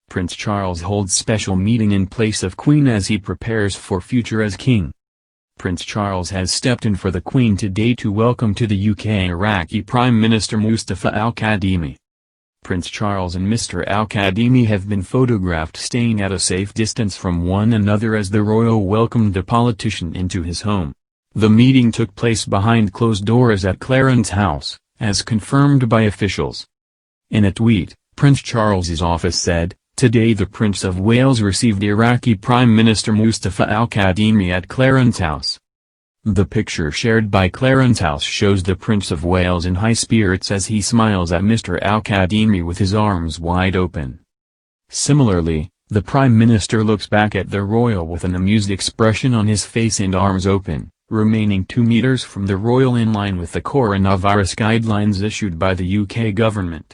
Prince Charles holds special meeting in place of Queen as he prepares for future as king. Prince Charles has stepped in for the Queen today to welcome to the UK Iraqi Prime Minister Mustafa al-Kadhimi. Prince Charles and Mr. al-Kadhimi have been photographed staying at a safe distance from one another as the royal welcomed the politician into his home. The meeting took place behind closed doors at Clarence House, as confirmed by officials. In a tweet, Prince Charles's office said, "Today the Prince of Wales received Iraqi Prime Minister Mustafa al-Kadhimi at Clarence House." The picture shared by Clarence House shows the Prince of Wales in high spirits as he smiles at Mr. al-Kadhimi with his arms wide open. Similarly, the Prime Minister looks back at the royal with an amused expression on his face and arms open, remaining 2 meters from the royal in line with the coronavirus guidelines issued by the UK government.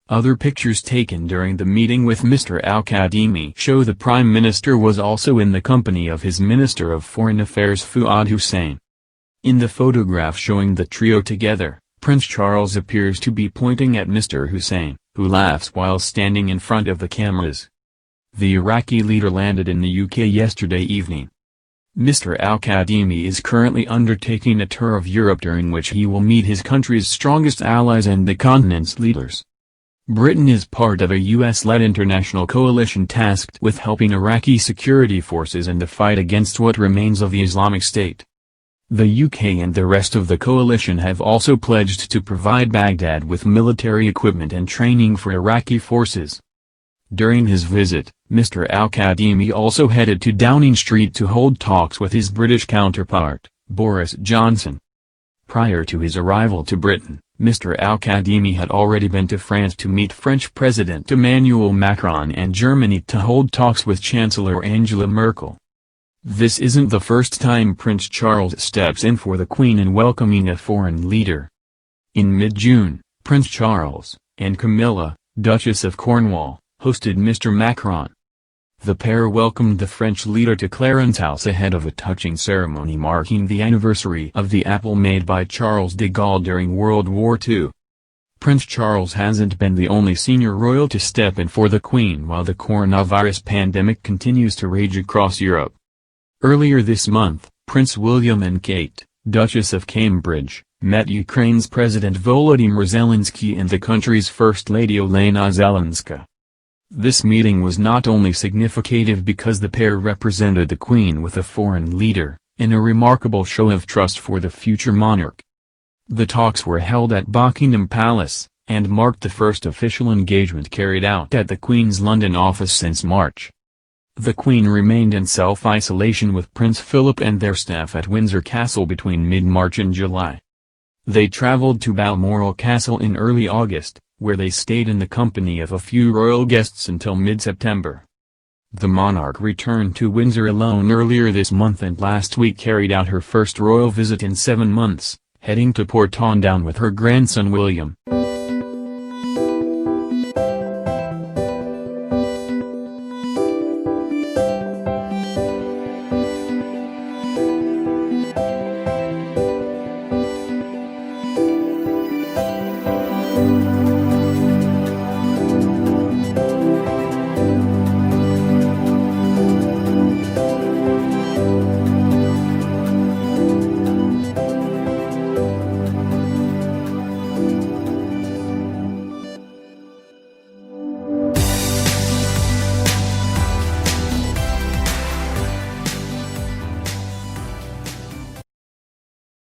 Other pictures taken during the meeting with Mr. al-Kadhimi show the Prime Minister was also in the company of his Minister of Foreign Affairs Fuad Hussein. In the photograph showing the trio together, Prince Charles appears to be pointing at Mr. Hussein, who laughs while standing in front of the cameras. The Iraqi leader landed in the UK yesterday evening. Mr. al-Kadhimi is currently undertaking a tour of Europe during which he will meet his country's strongest allies and the continent's leaders. Britain is part of a US-led international coalition tasked with helping Iraqi security forces in the fight against what remains of the Islamic State. The UK and the rest of the coalition have also pledged to provide Baghdad with military equipment and training for Iraqi forces. During his visit, Mr. al-Kadhimi also headed to Downing Street to hold talks with his British counterpart, Boris Johnson. Prior to his arrival to Britain, Mr. al-Kadhimi had already been to France to meet French President Emmanuel Macron and Germany to hold talks with Chancellor Angela Merkel. This isn't the first time Prince Charles steps in for the Queen in welcoming a foreign leader. In mid-June, Prince Charles, and Camilla, Duchess of Cornwall, hosted Mr. Macron. The pair welcomed the French leader to Clarence House ahead of a touching ceremony marking the anniversary of the apple made by Charles de Gaulle during World War II. Prince Charles hasn't been the only senior royal to step in for the Queen while the coronavirus pandemic continues to rage across Europe. Earlier this month, Prince William and Kate, Duchess of Cambridge, met Ukraine's President Volodymyr Zelensky and the country's First Lady Olena Zelenska. This meeting was not only significant because the pair represented the Queen with a foreign leader, in a remarkable show of trust for the future monarch. The talks were held at Buckingham Palace, and marked the first official engagement carried out at the Queen's London office since March. The Queen remained in self-isolation with Prince Philip and their staff at Windsor Castle between mid-March and July. They travelled to Balmoral Castle in early August, where they stayed in the company of a few royal guests until mid-September. The monarch returned to Windsor alone earlier this month and last week carried out her first royal visit in 7 months, heading to Portadown with her grandson William.